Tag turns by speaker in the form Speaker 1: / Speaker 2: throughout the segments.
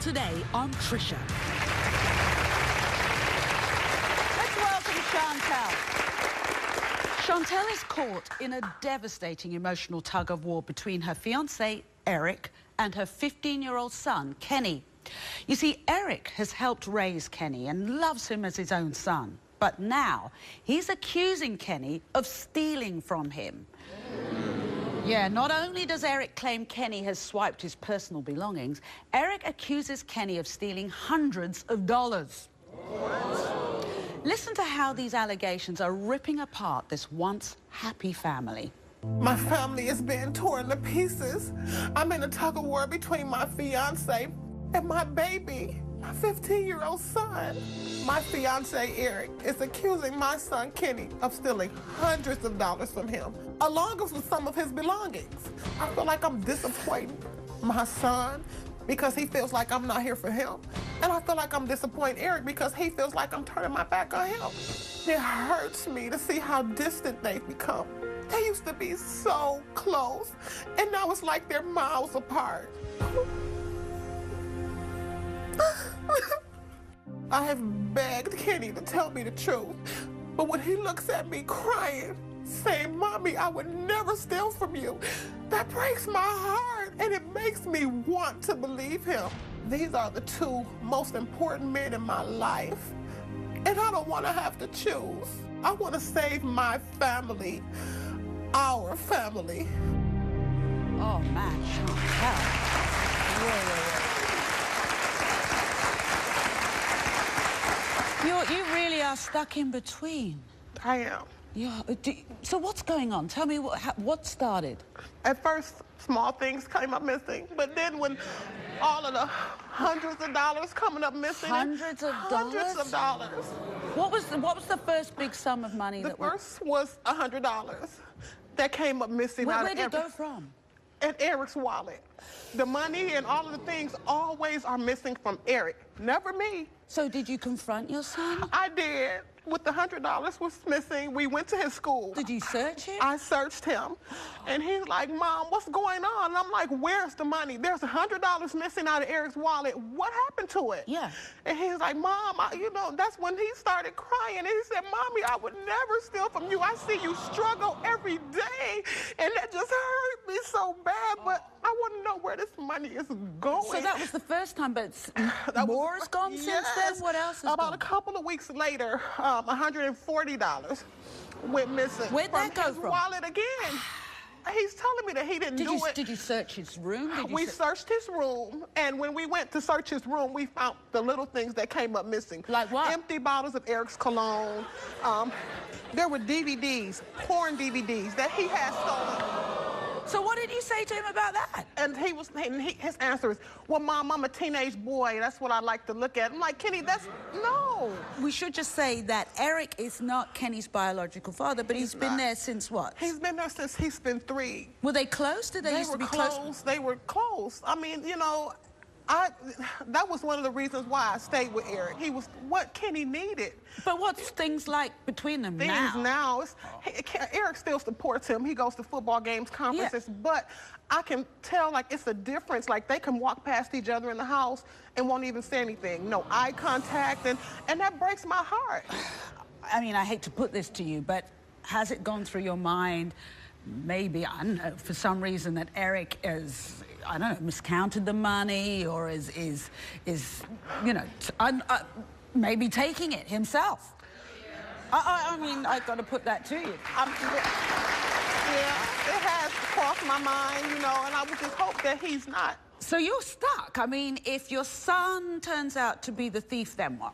Speaker 1: today on Trisha.
Speaker 2: Let's welcome Chantel.
Speaker 1: Chantel is caught in a devastating emotional tug-of-war between her fiancé, Eric, and her 15-year-old son, Kenny. You see, Eric has helped raise Kenny and loves him as his own son. But now, he's accusing Kenny of stealing from him. Yeah, not only does Eric claim Kenny has swiped his personal belongings, Eric accuses Kenny of stealing hundreds of dollars. What? Listen to how these allegations are ripping apart this once happy family.
Speaker 3: My family is being torn to pieces. I'm in a tug-of-war between my fiance and my baby, my 15-year-old son. My fiance, Eric, is accusing my son, Kenny, of stealing hundreds of dollars from him, along with some of his belongings. I feel like I'm disappointing my son because he feels like I'm not here for him. And I feel like I'm disappointing Eric because he feels like I'm turning my back on him. It hurts me to see how distant they've become. They used to be so close, and now it's like they're miles apart. I have begged Kenny to tell me the truth, but when he looks at me crying, saying, "Mommy, I would never steal from you," that breaks my heart, and it makes me want to believe him. These are the two most important men in my life, and I don't want to have to choose. I want to save my family, our family.
Speaker 1: Oh, man, Chantel. You really are stuck in between.
Speaker 3: I am.
Speaker 1: Yeah. So what's going on? Tell me what started.
Speaker 3: At first, small things came up missing, but then when all of the hundreds of dollars coming up missing.
Speaker 1: Hundreds of dollars?
Speaker 3: Hundreds of dollars.
Speaker 1: What was the first big sum of money
Speaker 3: The first was $100 that came up missing.
Speaker 1: Where did it go from?
Speaker 3: At Eric's wallet. The money and all of the things always are missing from Eric, never me.
Speaker 1: So did you confront your son?
Speaker 3: I did. With the $100 was missing, we went to his school.
Speaker 1: Did you search him?
Speaker 3: I searched him. And he's like, "Mom, what's going on?" And I'm like, "Where's the money? There's $100 missing out of Eric's wallet. What happened to it?"
Speaker 1: Yeah.
Speaker 3: And he's like, "Mom, that's when he started crying. And he said, "Mommy, I would never steal from you. I see you struggle every day." And that just hurt me so bad. But I want to know where this money is going.
Speaker 1: So that was the first time, but more has gone since then? What else has
Speaker 3: About
Speaker 1: gone?
Speaker 3: a couple of weeks later, $140 went missing.
Speaker 1: Where'd that go
Speaker 3: his
Speaker 1: from?
Speaker 3: Wallet again. He's telling me that he didn't do it.
Speaker 1: Did you search his room?
Speaker 3: We searched his room, and when we went to search his room, we found the little things that came up missing.
Speaker 1: Like what?
Speaker 3: Empty bottles of Eric's cologne. There were DVDs, porn DVDs that he had stolen.
Speaker 1: So what did you say to him about that?
Speaker 3: And his answer is, "Well, Mom, I'm a teenage boy. That's what I like to look at." I'm like, "Kenny, no."
Speaker 1: We should just say that Eric is not Kenny's biological father, but he's been there since what?
Speaker 3: He's been there since he's been 3.
Speaker 1: Were they close? Did they used to be close?
Speaker 3: They were close. I mean, that was one of the reasons why I stayed with Eric. He was what Kenny needed.
Speaker 1: But what's things like between them
Speaker 3: now? Eric still supports him. He goes to football games, conferences, but I can tell, like, it's a difference. Like, they can walk past each other in the house and won't even say anything. No eye contact, and that breaks my heart.
Speaker 1: I mean, I hate to put this to you, but has it gone through your mind, maybe, I don't know, for some reason that Eric is, I don't know, miscounted the money or is maybe taking it himself? I mean, I got to put that to you.
Speaker 3: Yeah, it has crossed my mind, and I would just hope that he's not.
Speaker 1: So you're stuck. I mean, if your son turns out to be the thief, then what?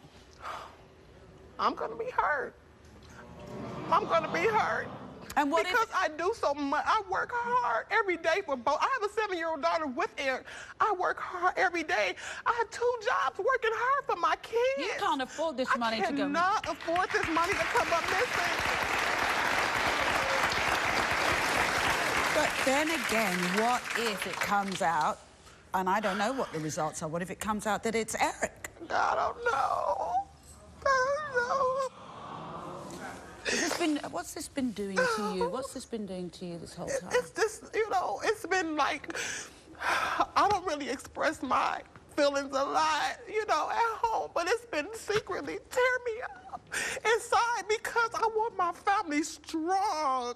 Speaker 3: I'm going to be hurt. I'm going to be hurt.
Speaker 1: And what
Speaker 3: because I do so much. I work hard every day for both. I have a 7-year-old daughter with Eric. I work hard every day. I have 2 jobs working hard for my kids.
Speaker 1: You can't afford this money to go.
Speaker 3: I cannot afford this money to come up missing.
Speaker 1: But then again, what if it comes out, and I don't know what the results are, what if it comes out that it's Eric?
Speaker 3: I don't know. I don't know.
Speaker 1: What's this been doing to you? What's this been doing to you this whole time?
Speaker 3: It's just, it's been like, I don't really express my feelings a lot, you know, at home, but it's been secretly tearing me up inside because I want my family strong.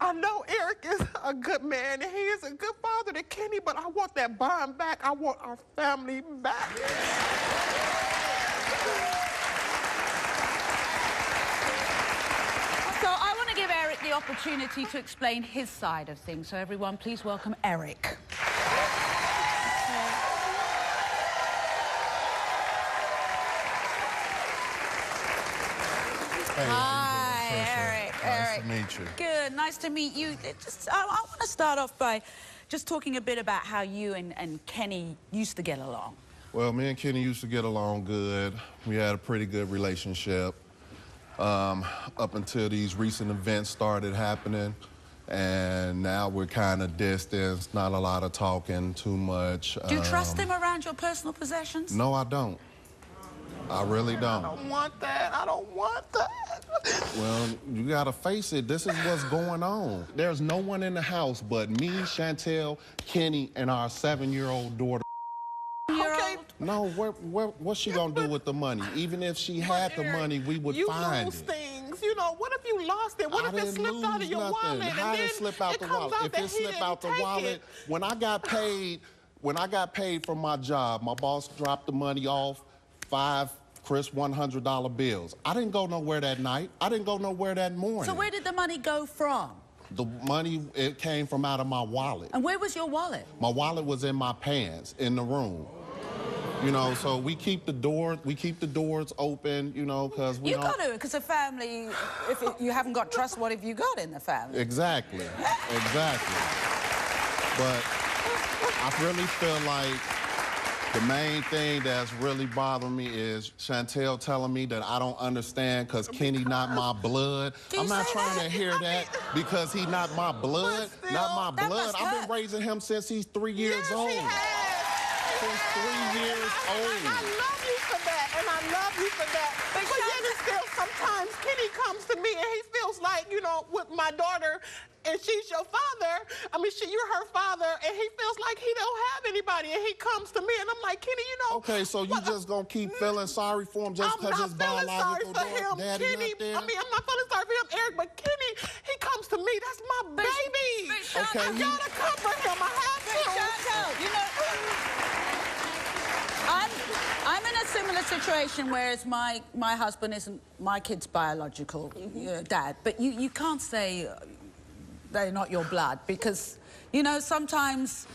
Speaker 3: I know Eric is a good man and he is a good father to Kenny, but I want that bond back. I want our family back.
Speaker 1: So I want to give Eric the opportunity to explain his side of things. So everyone, please welcome Eric. Hi, Eric.
Speaker 4: Nice to meet you.
Speaker 1: Good, nice to meet you. I want to start off by just talking a bit about how you and Kenny used to get along.
Speaker 4: Well, me and Kenny used to get along good. We had a pretty good relationship up until these recent events started happening. And now we're kind of distanced, not a lot of talking, too much.
Speaker 1: Do you trust him around your personal possessions?
Speaker 4: No, I don't. I really don't.
Speaker 3: I don't want that. I don't want that.
Speaker 4: Well, you gotta face it. This is what's going on. There's no one in the house but me, Chantel, Kenny, and our 7-year-old daughter.
Speaker 3: Okay.
Speaker 4: No, what's she gonna do with the money? Even if she had the money, we would find
Speaker 3: You lose
Speaker 4: it.
Speaker 3: things. You know, what if you lost it? What if it slipped out of your wallet?
Speaker 4: How did it slip out the wallet? If it slipped out the wallet, when I got paid from my job, my boss dropped the money off, 5 crisp $100 bills. I didn't go nowhere that night. I didn't go nowhere that morning.
Speaker 1: So where did the money go from?
Speaker 4: The money, it came from out of my wallet.
Speaker 1: And where was your wallet?
Speaker 4: My wallet was in my pants in the room. You know, so we keep the doors open, you know, because we don't...
Speaker 1: You got to, because a family, you haven't got trust, what have you got in the family?
Speaker 4: Exactly, exactly. But I really feel like the main thing that's really bothering me is Chantel telling me that I don't understand because Kenny not my blood. I'm not trying to hear that because he not my blood, not my blood. I've been raising him since he's 3 years old. Since 3 years old.
Speaker 3: I love you for that, and I love you for that. But yet and still, sometimes Kenny comes to me and he feels like, you know, with my daughter, and she's your father. I mean, you're her father, and he feels like he don't have anybody, and he comes to me, and I'm like, Kenny, you know.
Speaker 4: Okay, so you just gonna keep feeling sorry for him just because his biological daddy
Speaker 3: Kenny,
Speaker 4: not there?
Speaker 3: I mean, I'm not feeling sorry for him, Eric, but Kenny, he comes to me. That's my baby.
Speaker 4: Okay,
Speaker 3: I gotta comfort him. I have to.
Speaker 1: Chantel, you know, I'm in a similar situation, whereas my husband isn't my kid's biological dad, but you can't say they're not your blood because, you know, sometimes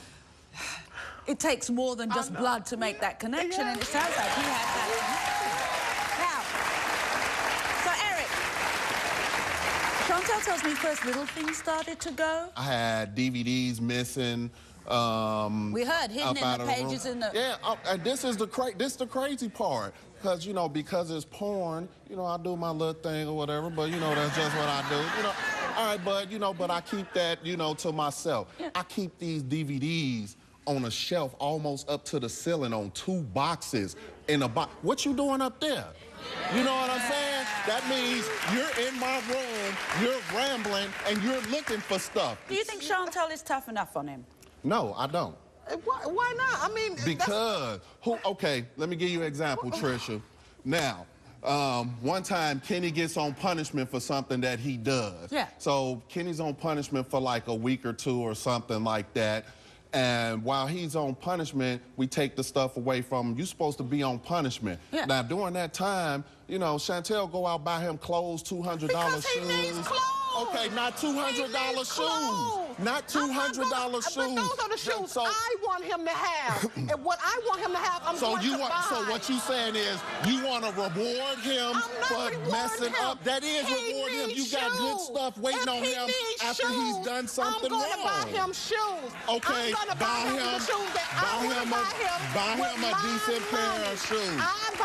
Speaker 1: it takes more than just blood to make that connection, and it sounds like he had that connection. Now, so Eric, Chantel tells me first little things started to go.
Speaker 4: I had DVDs missing.
Speaker 1: We heard hidden in the pages in the...
Speaker 4: Yeah, this is the crazy part. Because, you know, because it's porn, you know, I do my little thing or whatever, but, you know, that's just what I do. You know, all right, but, you know, but I keep that, you know, to myself. Yeah. I keep these DVDs on a shelf almost up to the ceiling on 2 boxes in a box. What you doing up there? You know what I'm saying? That means you're in my room, you're rambling, and you're looking for stuff.
Speaker 1: Do you think Chantel is tough enough on him?
Speaker 4: No, I don't.
Speaker 3: Why not? I mean...
Speaker 4: Because, okay, let me give you an example, Trisha. Now, one time, Kenny gets on punishment for something that he does.
Speaker 1: Yeah.
Speaker 4: So Kenny's on punishment for like a week or 2 or something like that. And while he's on punishment, we take the stuff away from him. You're supposed to be on punishment.
Speaker 1: Yeah.
Speaker 4: Now, during that time, you know, Chantel go out, buy him clothes, $200
Speaker 3: because
Speaker 4: shoes.
Speaker 3: He needs clothes.
Speaker 4: Okay, not $200 shoes. Not $200 shoes.
Speaker 3: But those are the shoes
Speaker 4: so,
Speaker 3: I want him to have. And what I want him to have, I'm going to buy.
Speaker 4: So what you saying is you want to reward him for messing up? That is rewarding him. You got good stuff waiting on him after he's done something wrong.
Speaker 3: I'm going to buy him shoes.
Speaker 4: Okay, buy him a decent pair of shoes.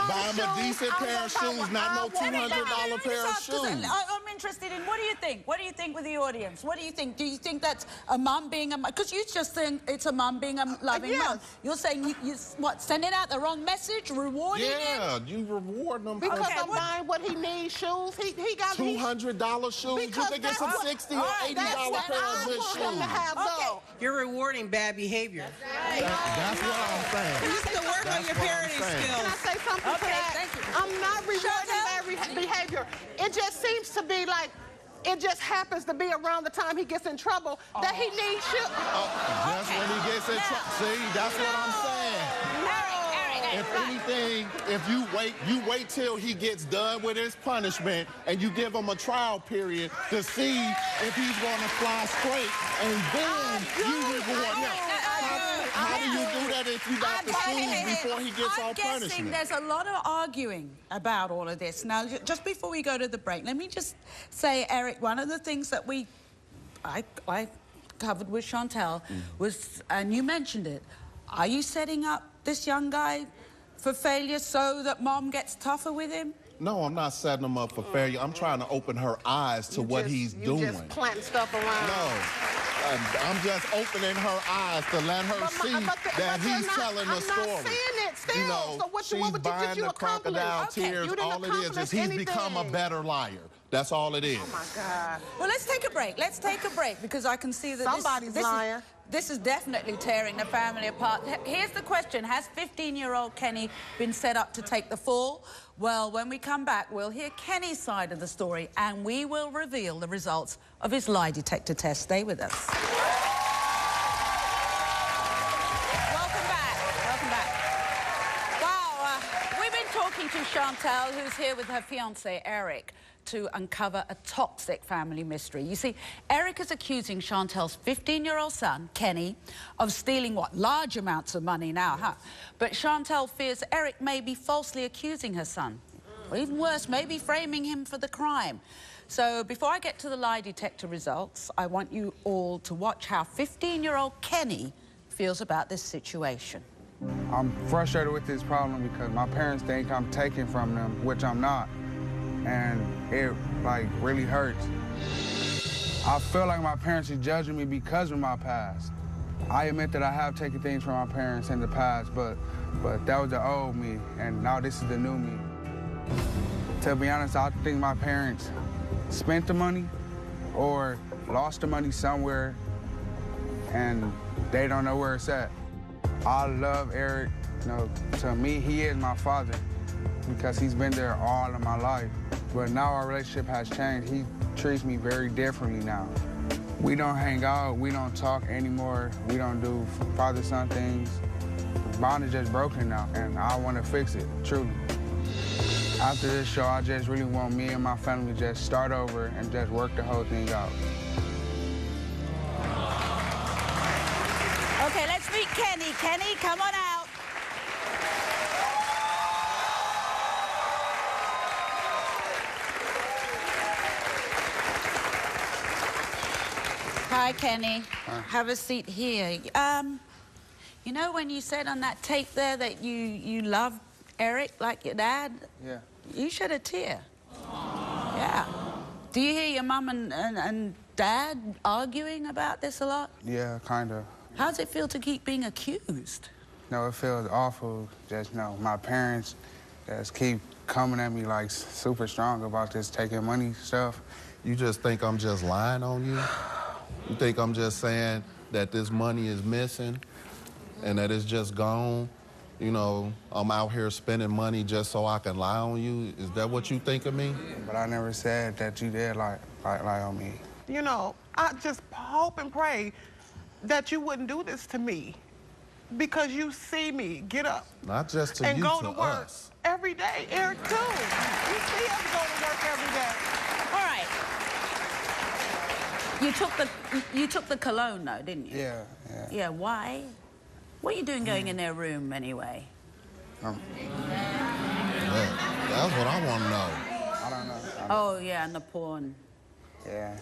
Speaker 4: Buy him a decent pair of shoes, not no $200 pair of shoes.
Speaker 1: I'm interested in, what do you think? What do you think with the audience? What do you think? Do you think that's a mum being a mum? Because you just think it's a mum being a loving mum. You're saying, what, sending out the wrong message, rewarding him?
Speaker 4: Yeah, you reward them.
Speaker 3: Because I'm buying what he needs, shoes. He got
Speaker 4: $200 shoes. You think it's some $60 or $80 pair of good shoes.
Speaker 2: You're rewarding bad behavior.
Speaker 4: That's what I'm saying.
Speaker 2: You used to work work on your parenting skills.
Speaker 3: Can I say something to that?
Speaker 1: Thank you.
Speaker 3: I'm not rewarding bad behavior. It just seems to be like, it just happens to be around the time he gets in trouble that he needs you.
Speaker 4: Just when he gets in trouble. See, that's what I'm saying. If anything, if you wait till he gets done with his punishment and you give him a trial period to see if he's going to fly straight, and then you reward him. How do you do that if you got the shoes before he gets all
Speaker 1: I'm guessing
Speaker 4: punishment?
Speaker 1: there's a lot of arguing about all of this. Now, just before we go to the break, let me just say, Eric, one of the things that I covered with Chantel was, and you mentioned it, are you setting up this young guy for failure so that Mom gets tougher with him?
Speaker 4: No, I'm not setting him up for failure. I'm trying to open her eyes to what he's doing.
Speaker 3: You just planting stuff around.
Speaker 4: No, I'm just opening her eyes to let her see that he's telling the story.
Speaker 3: I'm not seeing it still.
Speaker 4: You know,
Speaker 3: So what
Speaker 4: she's buying the crocodile tears. All it is he's become a better liar. That's all it is.
Speaker 3: Oh, my God.
Speaker 1: Well, let's take a break. Let's take a break because I can see that
Speaker 3: Somebody's lying.
Speaker 1: This is definitely tearing the family apart. Here's the question. Has 15-year-old Kenny been set up to take the fall? Well, when we come back, we'll hear Kenny's side of the story and we will reveal the results of his lie detector test. Stay with us. Welcome back. Welcome back. Wow, we've been talking to Chantel, who's here with her fiancé, Eric, to uncover a toxic family mystery. You see, Eric is accusing Chantel's 15-year-old son, Kenny, of stealing, what, large amounts of money now, huh? But Chantel fears Eric may be falsely accusing her son. Or even worse, maybe framing him for the crime. So before I get to the lie detector results, I want you all to watch how 15-year-old Kenny feels about this situation.
Speaker 5: I'm frustrated with this problem because my parents think I'm taking from them, which I'm not. And it, like, really hurts. I feel like my parents are judging me because of my past. I admit that I have taken things from my parents in the past, but that was the old me, and now this is the new me. To be honest, I think my parents spent the money or lost the money somewhere, and they don't know where it's at. I love Eric. You know, to me, he is my father because he's been there all of my life. But now our relationship has changed. He treats me very differently now. We don't hang out, we don't talk anymore, we don't do father-son things. The bond is just broken now, and I want to fix it, truly. After this show, I just really want me and my family to just start over and just work the whole thing out.
Speaker 1: Okay, let's meet Kenny. Kenny, come on out. Hi, Kenny.
Speaker 5: Hi.
Speaker 1: Have a seat here. You know when you said on that tape there that you love Eric like your dad?
Speaker 5: Yeah.
Speaker 1: You shed a tear. Yeah. Do you hear your mum and dad arguing about this a lot?
Speaker 5: Yeah, kind of.
Speaker 1: How does it feel to keep being accused?
Speaker 5: No, it feels awful. Just, my parents just keep coming at me like super strong about this taking money stuff.
Speaker 4: You just think I'm just lying on you? You think I'm just saying that this money is missing and that it's just gone? You know, I'm out here spending money just so I can lie on you? Is that what you think of me?
Speaker 5: But I never said that you did lie on me.
Speaker 3: You know, I just hope and pray that you wouldn't do this to me because you see me get up
Speaker 4: Not just to
Speaker 3: and
Speaker 4: you,
Speaker 3: go
Speaker 4: to
Speaker 3: to work
Speaker 4: us.
Speaker 3: every day. Eric, too. You see us go to work every day.
Speaker 1: All right. You took the cologne though, didn't you?
Speaker 5: Yeah.
Speaker 1: Yeah, why? What are you doing going in their room anyway?
Speaker 4: Yeah, that's what I want to know.
Speaker 5: I don't know.
Speaker 1: Oh, yeah, and the porn.
Speaker 5: Yeah.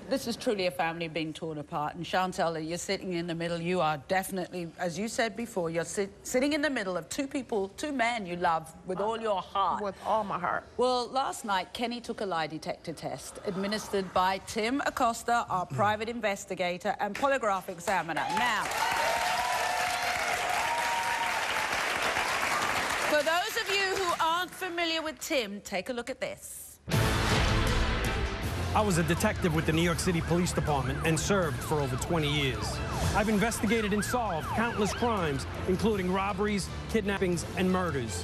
Speaker 1: This is truly a family being torn apart. And Chantel, you're sitting in the middle. You are definitely, as you said before, you're sitting in the middle of two men you love with all your heart.
Speaker 3: With all my heart.
Speaker 1: Well, last night, Kenny took a lie detector test administered by Tim Acosta, our private investigator and polygraph examiner. Now, for those of you who aren't familiar with Tim, take a look at this.
Speaker 6: I was a detective with the New York City Police Department and served for over 20 years. I've investigated and solved countless crimes, including robberies, kidnappings, and murders.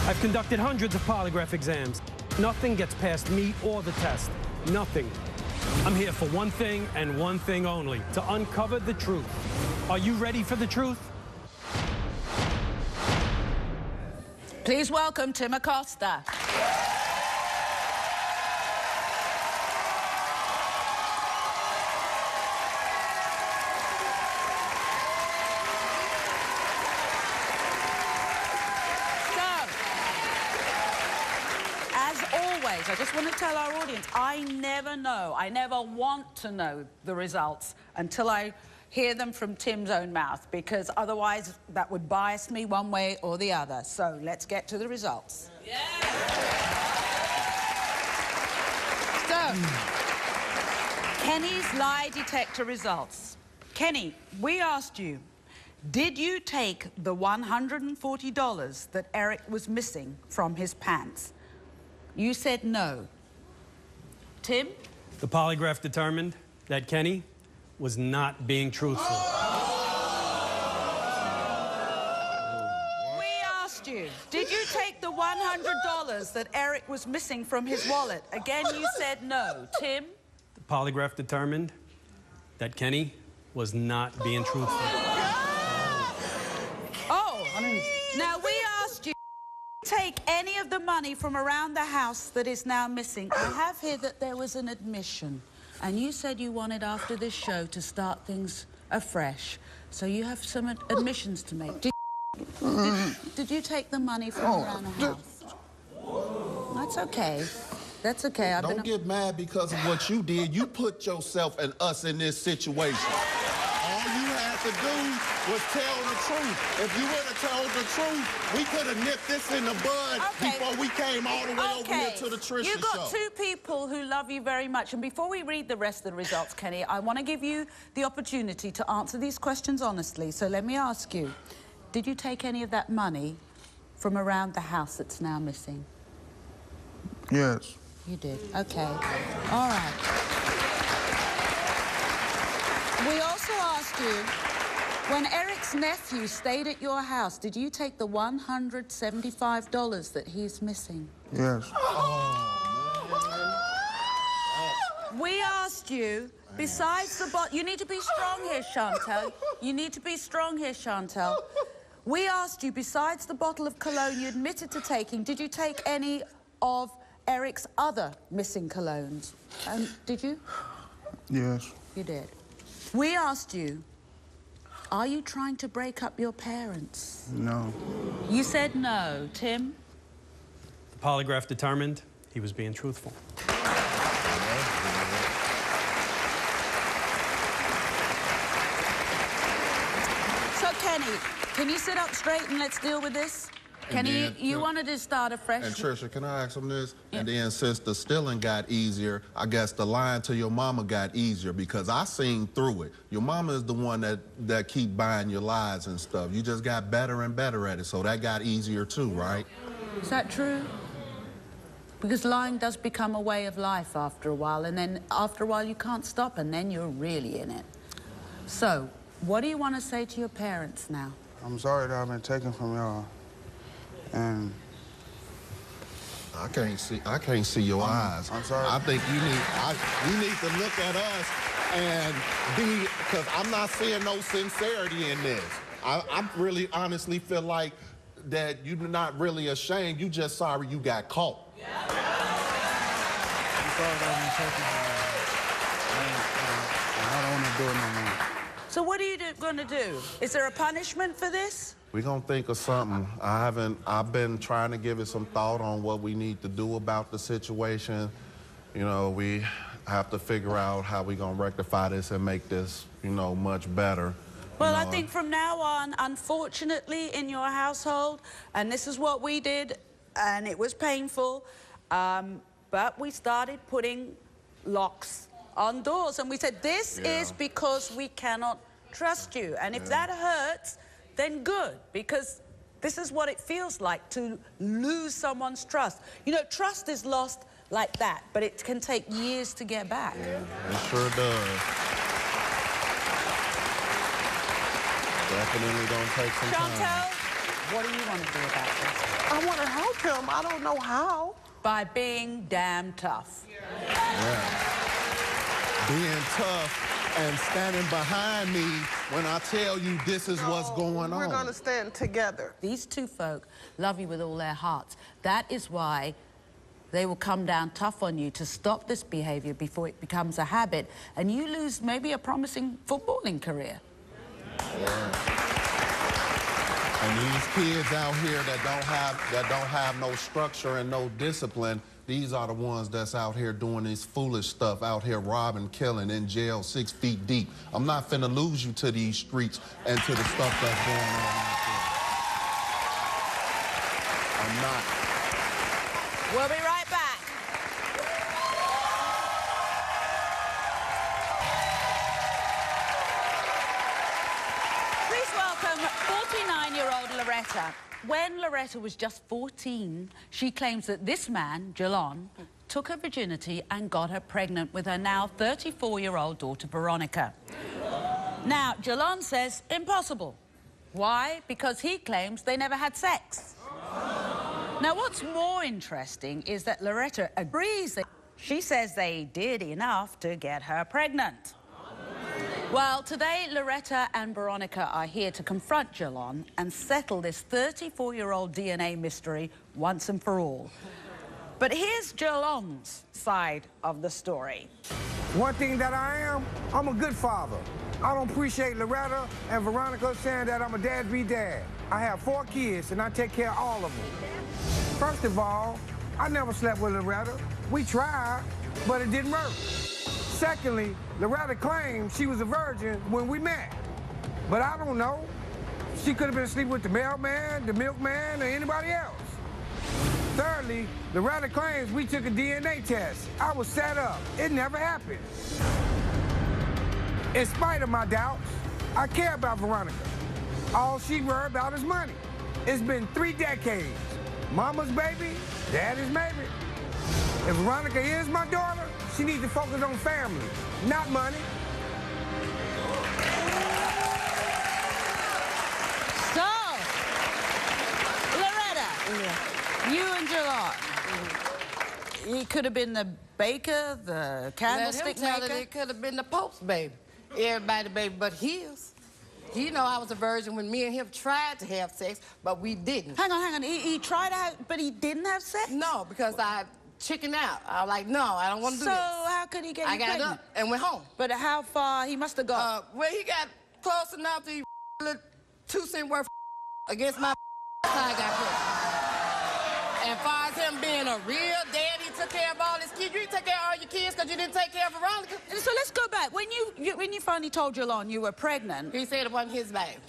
Speaker 6: I've conducted hundreds of polygraph exams. Nothing gets past me or the test. Nothing. I'm here for one thing and one thing only, to uncover the truth. Are you ready for the truth?
Speaker 1: Please welcome Tim Acosta. I just want to tell our audience, I never know, I never want to know the results until I hear them from Tim's own mouth, because otherwise that would bias me one way or the other. So let's get to the results. Yeah. So, Kenny's lie detector results. Kenny, we asked you, did you take the $140 that Eric was missing from his pants? You said no. Tim?
Speaker 6: The polygraph determined that Kenny was not being truthful.
Speaker 1: We asked you, did you take the $100 that Eric was missing from his wallet? Again, you said no. Tim?
Speaker 6: The polygraph determined that Kenny was not being truthful.
Speaker 1: Oh, now we asked you, take any of the money from around the house that is now missing. I have here that there was an admission, and you said you wanted after this show to start things afresh. So you have some admissions to make. Did you take the money from around the house? That's okay. That's okay.
Speaker 4: Don't get mad because of what you did. You put yourself and us in this situation. All you had to do was tell the truth. If you would have told the truth, we could have nipped this in the bud before we came all the way over here to the Trisha show.
Speaker 1: You've got two people who love you very much. And before we read the rest of the results, Kenny, I want to give you the opportunity to answer these questions honestly. So let me ask you, did you take any of that money from around the house that's now missing?
Speaker 5: Yes.
Speaker 1: You did. Okay. All right. We also asked you, when Eric's nephew stayed at your house, did you take the $175 that he's missing?
Speaker 5: Yes.
Speaker 1: We asked you, besides the you need to be strong here, Chantel. You need to be strong here, Chantel. We asked you, besides the bottle of cologne you admitted to taking, did you take any of Eric's other missing colognes? Did you?
Speaker 5: Yes.
Speaker 1: You did. We asked you, are you trying to break up your parents?
Speaker 5: No.
Speaker 1: You said no. Tim?
Speaker 6: The polygraph determined he was being truthful.
Speaker 1: So, Kenny, can you sit up straight and let's deal with this? Kenny, you wanted to start afresh.
Speaker 4: And Trisha, can I ask him this? Yeah. And then since the stealing got easier, I guess the lying to your mama got easier because I seen through it. Your mama is the one that keep buying your lies and stuff. You just got better and better at it, so that got easier too, right?
Speaker 1: Is that true? Because lying does become a way of life after a while, and then after a while you can't stop, and then you're really in it. So, what do you want to say to your parents now?
Speaker 5: I'm sorry that I've been taken from y'all. And
Speaker 4: I can't see your eyes.
Speaker 5: I'm sorry.
Speaker 4: I think you need to look at us and be, because I'm not seeing no sincerity in this. I really honestly feel like that you're not really ashamed. You just sorry you got caught.
Speaker 5: I'm sorry that I've been taken from y'all. I don't want to do it no more.
Speaker 1: So what are you going to do? Is there a punishment for this?
Speaker 4: We're gonna think of something. I've been trying to give it some thought on what we need to do about the situation. You know, we have to figure out how we're gonna rectify this and make this, you know, much better.
Speaker 1: Well, I think from now on, unfortunately, in your household, and this is what we did, and it was painful, but we started putting locks on doors, and we said, this is because we cannot trust you, and if that hurts, then good, because this is what it feels like to lose someone's trust. You know, trust is lost like that, but it can take years to get back.
Speaker 4: Yeah, it sure does. Definitely gonna take some
Speaker 1: Chantel,
Speaker 4: time.
Speaker 1: what do you want to do about this?
Speaker 3: I want to help him. I don't know how.
Speaker 1: By being damn tough.
Speaker 4: Yeah. Being tough and standing behind me when I tell you this is what's going on.
Speaker 3: We're going to stand together.
Speaker 1: These two folk love you with all their hearts. That is why they will come down tough on you to stop this behavior before it becomes a habit and you lose maybe a promising footballing career.
Speaker 4: Yeah. And these kids out here that don't have no structure and no discipline, these are the ones that's out here doing this foolish stuff, out here robbing, killing, in jail 6 feet deep. I'm not finna lose you to these streets and to the stuff that's going on out there. I'm not.
Speaker 1: We'll be right back. Please welcome 49-year-old Loretta. When Loretta was just 14, she claims that this man, Jalon, took her virginity and got her pregnant with her now 34-year-old daughter, Veronica. Now, Jalon says impossible. Why? Because he claims they never had sex. Now, what's more interesting is that Loretta agrees that she says they did enough to get her pregnant. Well, today, Loretta and Veronica are here to confront Jalon and settle this 34-year-old DNA mystery once and for all. But here's Jalon's side of the story.
Speaker 7: One thing that I am, I'm a good father. I don't appreciate Loretta and Veronica saying that I'm a deadbeat dad. I have 4 kids, and I take care of all of them. First of all, I never slept with Loretta. We tried, but it didn't work. Secondly, Loretta claimed she was a virgin when we met. But I don't know. She could have been asleep with the mailman, the milkman, or anybody else. Thirdly, Loretta claims we took a DNA test. I was set up. It never happened. In spite of my doubts, I care about Veronica. All she worried about is money. It's been 3 decades. Mama's baby, daddy's maybe. If Veronica is my daughter, she needs to focus on family, not money.
Speaker 1: So, Loretta, you and Jalon, he could have been the baker, the candlestick
Speaker 2: Let him tell
Speaker 1: maker.
Speaker 2: it could have been the Pope's baby. Everybody baby but his. He know I was a virgin when me and him tried to have sex, but we didn't.
Speaker 1: Hang on. He tried to have, but he didn't have sex?
Speaker 2: No, because I chickened out. I was like, no, I don't want to do
Speaker 1: So
Speaker 2: this.
Speaker 1: how could he get you
Speaker 2: I got
Speaker 1: pregnant?
Speaker 2: up and went home.
Speaker 1: But how far? He must have gone.
Speaker 2: Well, he got close enough to 2 cents worth against my I got pregnant. And far as him being a real daddy, took care of all his kids. You didn't take care of all your kids because you didn't take care of Veronica.
Speaker 1: So let's go back. When you finally told Jalon you were pregnant.
Speaker 2: He said it wasn't his baby.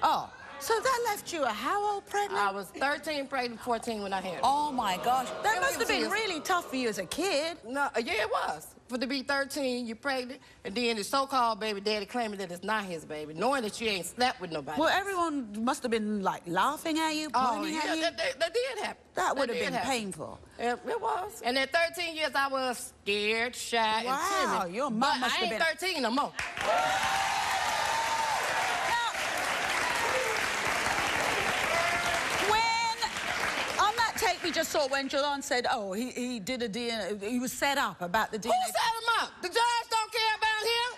Speaker 1: Oh, so that left you a how old pregnant?
Speaker 2: I was 13, pregnant, 14 when I had her.
Speaker 1: Oh my gosh, that
Speaker 2: It
Speaker 1: must have
Speaker 2: was
Speaker 1: been
Speaker 2: his.
Speaker 1: really tough for you as a kid.
Speaker 2: No, yeah, it was. For to be 13, you're pregnant, and then the so-called baby daddy claiming that it's not his baby, knowing that you ain't slept with nobody.
Speaker 1: Well, everyone must have been like laughing at you, pointing at you.
Speaker 2: that did happen.
Speaker 1: That would have
Speaker 2: did
Speaker 1: been
Speaker 2: happen.
Speaker 1: painful.
Speaker 2: It was. And at 13 years, I was scared, shy,
Speaker 1: Wow,
Speaker 2: and timid.
Speaker 1: your mom
Speaker 2: but
Speaker 1: must
Speaker 2: I
Speaker 1: have
Speaker 2: ain't
Speaker 1: been-
Speaker 2: 13 no more.
Speaker 1: Tape we just saw when Jalon said, oh, he did a DNA, he was set up about the DNA.
Speaker 2: Who set him up? The judge don't care about him?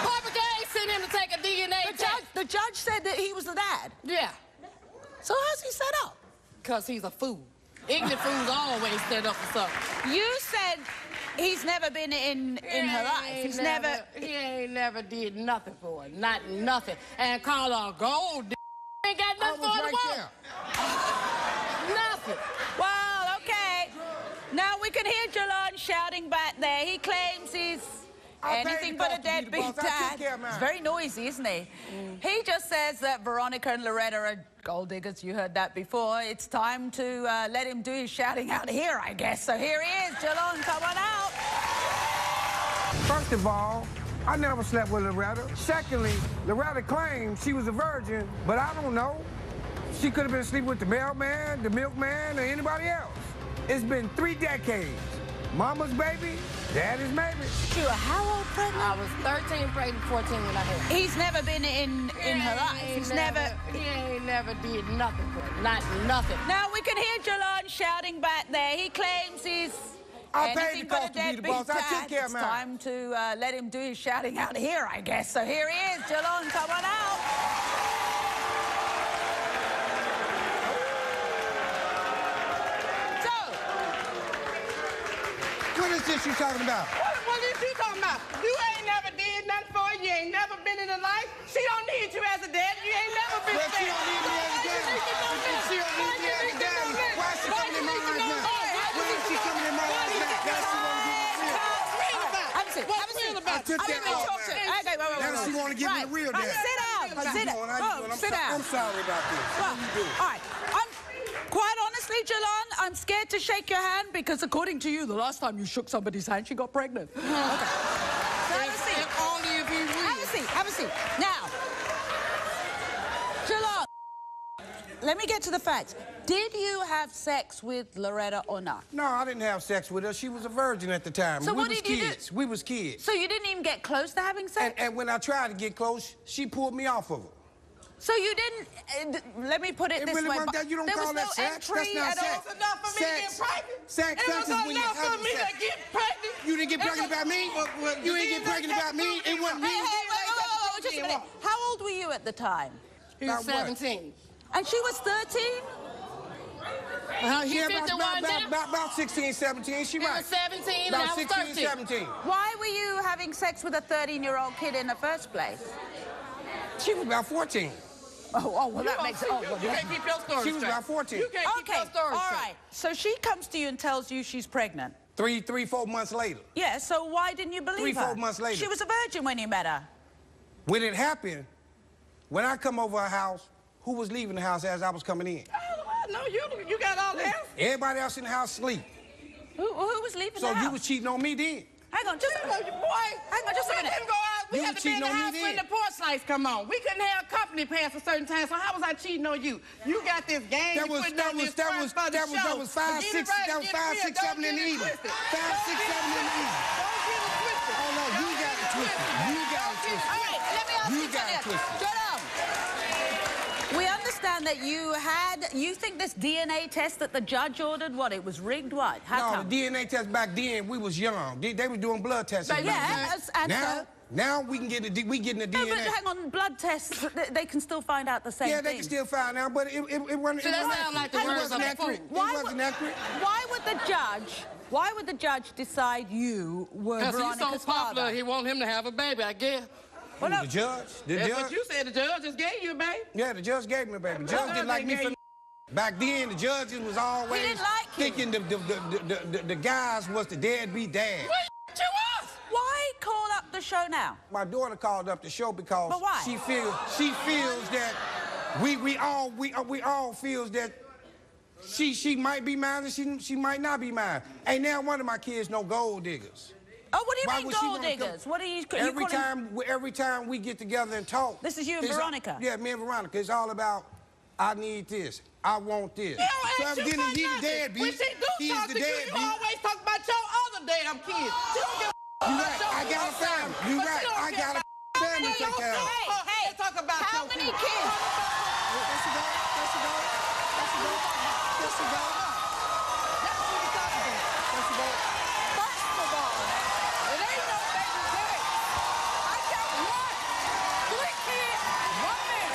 Speaker 2: Public aid sent him to take a DNA test.
Speaker 1: The judge said that he was the dad.
Speaker 2: Yeah.
Speaker 1: So how's he set up?
Speaker 2: Because he's a fool. Ignorant fools always set up for something.
Speaker 1: You said he's never been in her life. He's never...
Speaker 2: He ain't never did nothing for her. Not nothing. And call her a gold ain't got nothing for her to want. Nothing.
Speaker 1: Well, okay. Now we can hear Jalon shouting back there. He claims he's anything but a deadbeat dad. It's very noisy, isn't he? He just says that Veronica and Loretta are gold diggers. You heard that before. It's time to let him do his shouting out here, I guess. So here he is. Jalon, come on out.
Speaker 7: First of all, I never slept with Loretta. Secondly, Loretta claimed she was a virgin, but I don't know. She could have been asleep with the mailman, the milkman, or anybody else. It's been 3 decades. Mama's baby, daddy's maybe.
Speaker 1: You were how old pregnant?
Speaker 2: I was 13, pregnant, 14 when I had her.
Speaker 1: He's never been in her life. He's never...
Speaker 2: He ain't never did nothing for her. Not nothing.
Speaker 1: Now we can hear Jalon shouting back there. He claims he's
Speaker 7: I paid
Speaker 1: anything
Speaker 7: the
Speaker 1: but a
Speaker 7: cost to be the
Speaker 1: deadbeat
Speaker 7: boss. I
Speaker 1: dad.
Speaker 7: took care of
Speaker 1: It's
Speaker 7: mine.
Speaker 1: time to let him do his shouting out here, I guess. So here he is. Jalon, come on out. So,
Speaker 7: What is this you talking about?
Speaker 2: What is you talking about? You ain't never did nothing for her. You ain't never been in her life. She don't need you as a dad. You ain't never been
Speaker 7: Well,
Speaker 2: a
Speaker 7: she
Speaker 2: dad.
Speaker 7: don't need me as a daddy. If she don't need me as a daddy, why is she coming in my life now? Why is she coming in my life now? Now she want to give me real.
Speaker 1: have a seat. Have a seat.
Speaker 7: I took that off. Now she want to give me the real daddy.
Speaker 1: Sit down. Sit down. Oh, sit down.
Speaker 7: I'm sorry about this.
Speaker 1: Well,
Speaker 7: What you do?
Speaker 1: all right. Quite honestly, Jalon, I'm scared to shake your hand because according to you, the last time you shook somebody's hand, she got pregnant. Okay. So have a seat.
Speaker 2: Only if he will.
Speaker 1: Have a seat. Have a seat. Now, Jalon, let me get to the facts. Did you have sex with Loretta or not?
Speaker 7: No, I didn't have sex with her. She was a virgin at the time.
Speaker 1: So
Speaker 7: we
Speaker 1: what
Speaker 7: was
Speaker 1: did you do?
Speaker 7: kids. We was kids.
Speaker 1: So you didn't even get close to having sex?
Speaker 7: And when I tried to get close, she pulled me off of her.
Speaker 1: So you didn't, let me put it
Speaker 7: It
Speaker 1: this
Speaker 7: really
Speaker 1: way.
Speaker 7: wasn't that. You don't
Speaker 1: there
Speaker 7: call
Speaker 1: was
Speaker 7: that
Speaker 1: no
Speaker 7: sex.
Speaker 1: entry
Speaker 7: That's not
Speaker 1: at all.
Speaker 7: sex.
Speaker 2: It was enough for me to get pregnant.
Speaker 7: Sex
Speaker 2: It was
Speaker 7: is when you
Speaker 2: enough for
Speaker 7: have
Speaker 2: me
Speaker 7: sex.
Speaker 2: to get pregnant.
Speaker 7: You didn't get pregnant by me? You didn't get pregnant by me? It wasn't me?
Speaker 1: Hey, just a minute. How old were you at the time?
Speaker 2: He was
Speaker 7: About what?
Speaker 2: 17.
Speaker 1: And she was 13?
Speaker 2: He
Speaker 7: Yeah,
Speaker 2: 51 now.
Speaker 7: about 16, 17. She
Speaker 2: He
Speaker 7: right.
Speaker 2: was 17 and I
Speaker 7: About
Speaker 2: was
Speaker 7: 16,
Speaker 2: 13.
Speaker 7: 17.
Speaker 1: Why were you having sex with a 13-year-old kid in the first place?
Speaker 7: She was about 14.
Speaker 1: Oh, well, that makes it... Oh, well,
Speaker 2: You can't keep your story
Speaker 7: She was
Speaker 2: straight.
Speaker 7: about 14.
Speaker 2: You can't keep
Speaker 1: okay,
Speaker 2: your story
Speaker 1: all
Speaker 2: straight.
Speaker 1: right. So she comes to you and tells you she's pregnant.
Speaker 7: 4 months later.
Speaker 1: Yeah, so why didn't you believe her?
Speaker 7: 4 months later.
Speaker 1: She was a virgin when you met her.
Speaker 7: When it happened, when I come over her house, who was leaving the house as I was coming in?
Speaker 2: No, you got all that.
Speaker 7: Everybody else in the house sleep.
Speaker 1: Who was leaving
Speaker 7: So
Speaker 1: the house?
Speaker 7: you was cheating on me then?
Speaker 1: Hang on, just a minute.
Speaker 2: Boy,
Speaker 1: Hang on, just a
Speaker 2: we
Speaker 1: minute.
Speaker 2: couldn't go out. We
Speaker 7: You
Speaker 2: had
Speaker 7: was
Speaker 2: to be in the
Speaker 7: cheating on me
Speaker 2: house when
Speaker 7: then.
Speaker 2: the porch lights come on. We couldn't have company past a certain time. So how was I cheating on you? You got this game.
Speaker 7: That was 5, 6, 7 in the evening. 5, 6, 7 in the evening. Oh no, you got it twisted. You got it twisted.
Speaker 1: All right, let me ask
Speaker 7: You
Speaker 1: you
Speaker 7: got it
Speaker 1: something.
Speaker 7: twisted.
Speaker 1: Shut up. We understand that you think this DNA test that the judge ordered, what, it was rigged, what? How
Speaker 7: No,
Speaker 1: come?
Speaker 7: the DNA test back then, we was young. They were doing blood tests.
Speaker 1: But yeah, and so?
Speaker 7: Now we can get we getting the
Speaker 1: No,
Speaker 7: DNA.
Speaker 1: but hang on, blood tests, they can still find out the same
Speaker 7: Yeah,
Speaker 1: thing.
Speaker 7: they can still find out, but it wasn't.
Speaker 2: So that sound like the
Speaker 7: it
Speaker 2: words
Speaker 7: wasn't
Speaker 2: of a
Speaker 7: accurate.
Speaker 2: fool.
Speaker 7: It wasn't accurate.
Speaker 1: Why would the judge decide you were
Speaker 2: Because he's so
Speaker 1: Veronica's
Speaker 2: popular,
Speaker 1: father?
Speaker 2: he want him to have a baby, I guess.
Speaker 7: Who, the judge? The
Speaker 2: That's
Speaker 7: judge?
Speaker 2: what you said. The judge just gave you a baby.
Speaker 7: Yeah, the judge gave me a baby. The judge
Speaker 2: judge
Speaker 7: didn't like me
Speaker 2: gave
Speaker 7: for. Back then, the judges was always
Speaker 1: didn't like you.
Speaker 7: thinking the guys was the deadbeat dad.
Speaker 2: What you was?
Speaker 1: Why call up the show now?
Speaker 7: My daughter called up the show because
Speaker 1: But why?
Speaker 7: she feels that we all feels that she might be mine and she might not be mine. Ain't now one of my kids no gold diggers.
Speaker 1: Oh, what do you
Speaker 7: Why
Speaker 1: mean
Speaker 7: would she
Speaker 1: gold
Speaker 7: wanna come-
Speaker 1: diggers? What are you
Speaker 7: Every time we get together and talk.
Speaker 1: This is you and
Speaker 7: it's-
Speaker 1: Veronica?
Speaker 7: Yeah, me and Veronica. It's all about, I need this. I want this.
Speaker 2: He don't
Speaker 7: So
Speaker 2: ask you
Speaker 7: evidently
Speaker 2: for
Speaker 7: he's the
Speaker 2: nothing.
Speaker 7: deadbeat.
Speaker 2: When she do
Speaker 7: He's
Speaker 2: talk
Speaker 7: the
Speaker 2: to you, you
Speaker 7: deadbeat.
Speaker 2: always talk about your other damn kids. She don't give a
Speaker 7: You
Speaker 2: about
Speaker 7: right.
Speaker 2: your
Speaker 7: I got a
Speaker 2: other
Speaker 7: family.
Speaker 2: son.
Speaker 7: You
Speaker 2: But
Speaker 7: right.
Speaker 2: she don't
Speaker 7: I
Speaker 2: care
Speaker 7: got a
Speaker 2: about
Speaker 7: family to
Speaker 2: your
Speaker 7: take care of.
Speaker 2: son.
Speaker 1: Hey,
Speaker 2: Talk about
Speaker 1: how
Speaker 2: your
Speaker 1: many
Speaker 2: kids.
Speaker 1: kids? First of all, it ain't no baby daddy. I got one. 3 kids, 1 man.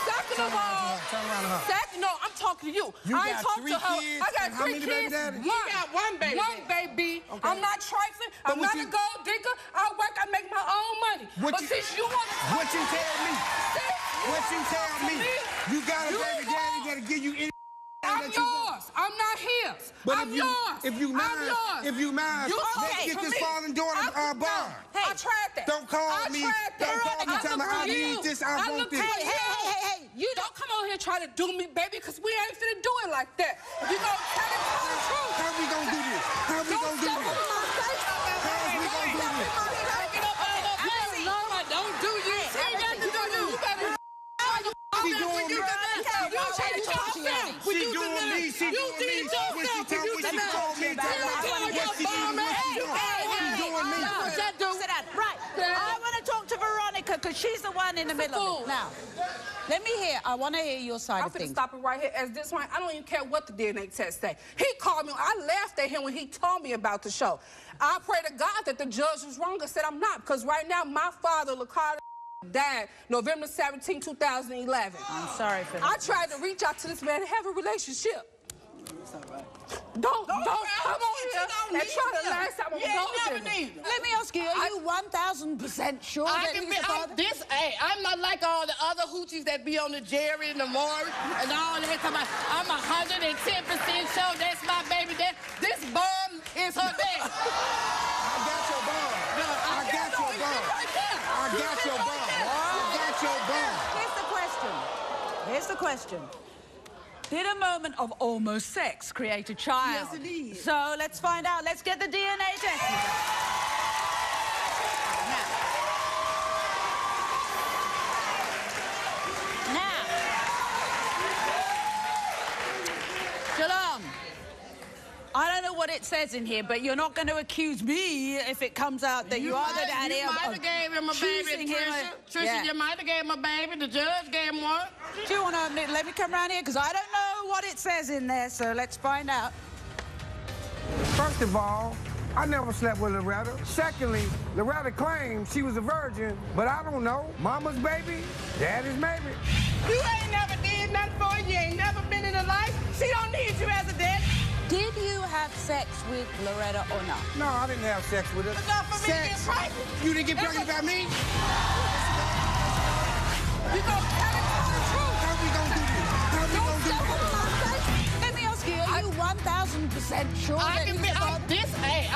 Speaker 1: Second of all,
Speaker 7: Turn around her.
Speaker 2: No, I'm talking to you.
Speaker 7: You
Speaker 2: I ain't
Speaker 7: got
Speaker 2: talked
Speaker 7: 3
Speaker 2: to her.
Speaker 7: kids
Speaker 2: I got
Speaker 7: and how
Speaker 2: 3
Speaker 7: many
Speaker 2: kids.
Speaker 7: baby daddies?
Speaker 2: You got 1 baby.
Speaker 8: One baby.
Speaker 7: Okay.
Speaker 8: I'm not trifling.
Speaker 7: But
Speaker 8: I'm
Speaker 7: what
Speaker 8: not
Speaker 7: you-
Speaker 8: a gold digger. I work. I make my own money.
Speaker 7: What
Speaker 8: but
Speaker 7: you-
Speaker 8: since you want to
Speaker 7: What you tell me? What you tell me? You got a
Speaker 8: You
Speaker 7: baby daddy that'll give you any
Speaker 8: I'm
Speaker 7: that you want.
Speaker 8: yours. I'm not his.
Speaker 7: But
Speaker 8: I'm yours.
Speaker 7: if you
Speaker 8: I'm
Speaker 7: mine,
Speaker 8: yours.
Speaker 7: if you mine,
Speaker 8: You
Speaker 7: let's
Speaker 8: okay
Speaker 7: get
Speaker 8: for
Speaker 7: this
Speaker 8: me.
Speaker 7: fallen daughter barn.
Speaker 8: Hey, I tried that.
Speaker 7: Don't call
Speaker 8: I
Speaker 7: me.
Speaker 8: tried that.
Speaker 7: Don't call me. Tell me I
Speaker 8: look for
Speaker 7: need
Speaker 8: you.
Speaker 7: this. I want
Speaker 8: look
Speaker 7: this.
Speaker 8: for you.
Speaker 1: Hey,
Speaker 8: You don't come on here trying to do me, baby, because we ain't finna do it like that. If you gonna tell the truth.
Speaker 7: How we gonna do this? How we gonna do this? How we gonna do this?
Speaker 8: Don't do you.
Speaker 2: She ain't got to do you. You better
Speaker 7: She doing me.
Speaker 8: She
Speaker 7: She doing me. She doing me. When she told me,
Speaker 8: Tell your bum
Speaker 1: she's the one in the middle of it. Now, let me hear. I want to hear your side of
Speaker 8: I'm finna
Speaker 1: things.
Speaker 8: stop it right here. As this one, I don't even care what the DNA test say. He called me. I laughed at him when he told me about the show. I pray to God that the judge was wrong and said I'm not, because right now my father, Lakata, died November 17, 2011.
Speaker 1: I'm sorry for that.
Speaker 8: I tried to reach out to this man and have a relationship. Don't come on here and try to lie something about
Speaker 1: Let me ask you, are you 1,000% sure
Speaker 2: I
Speaker 1: that
Speaker 2: can
Speaker 1: he's
Speaker 2: be,
Speaker 1: the father?
Speaker 2: I'm not like all the other hoochies that be on the Jerry and the Maury and all that. I'm 110% sure that's my baby dad. This bum is her dad.
Speaker 7: I got your ball. I got your ball. I got your ball. I got your ball.
Speaker 1: Here's the question. Here's the question. Did a moment of almost sex create a child?
Speaker 2: Yes, it did.
Speaker 1: So let's find out. Let's get the DNA test. Now, Shalom, I don't know what it says in here, but you're not going to accuse me if it comes out that you are the daddy.
Speaker 2: You might have gave him a baby, Trisha.
Speaker 1: Yeah.
Speaker 2: You might have gave him a baby. The judge gave him one.
Speaker 1: Do you want to let me come around here? Because I don't know what it says in there, so let's find out.
Speaker 7: First of all, I never slept with Loretta. Secondly, Loretta claims she was a virgin, but I don't know. Mama's baby, daddy's maybe.
Speaker 8: You ain't never did nothing for her. You ain't never been in her life. She don't need you as a dad.
Speaker 1: Did you have sex with Loretta or not?
Speaker 7: No, I didn't have sex with her.
Speaker 8: Enough for me to get pregnant.
Speaker 7: You didn't get pregnant by me?
Speaker 8: You gonna tell it all the truth.
Speaker 7: How we gonna do this? How we gonna do this?
Speaker 1: Let me ask you, are you 1,000% sure that he's the father?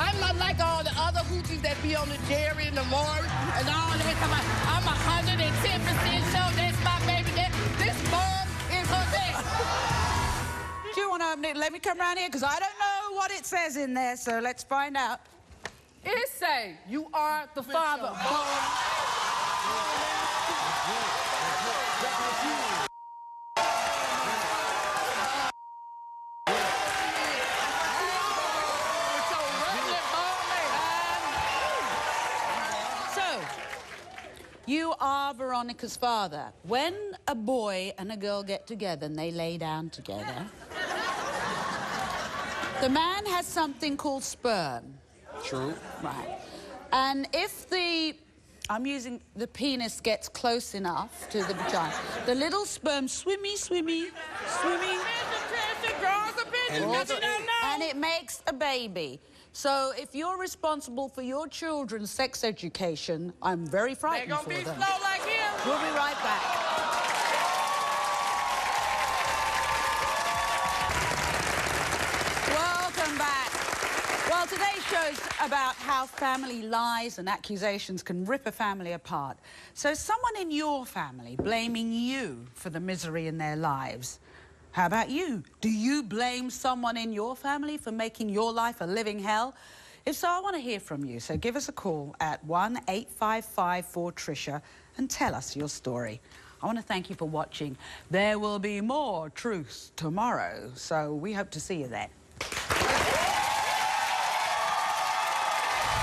Speaker 2: I'm not like all the other hoochies that be on the Jerry and the Maury and all that. I'm 110% sure that's my baby dad. This bum is her dad.
Speaker 1: Do you want to let me come around here? Because I don't know what it says in there, so let's find out.
Speaker 8: It say you are the father.
Speaker 1: So, you are Veronica's father. When a boy and a girl get together and they lay down together, the man has something called sperm.
Speaker 4: True.
Speaker 1: Right. And if the penis gets close enough to the vagina, the little sperm swimmy. And it makes a baby. So if you're responsible for your children's sex education, I'm very frightened for them.
Speaker 8: They're gonna be slow like him.
Speaker 1: We'll be right back. Welcome back. Well, today's show's about how family lies and accusations can rip a family apart. So someone in your family blaming you for the misery in their lives. How about you? Do you blame someone in your family for making your life a living hell? If so, I want to hear from you. So give us a call at 1-855-4-TRISHA and tell us your story. I want to thank you for watching. There will be more truth tomorrow, so we hope to see you then.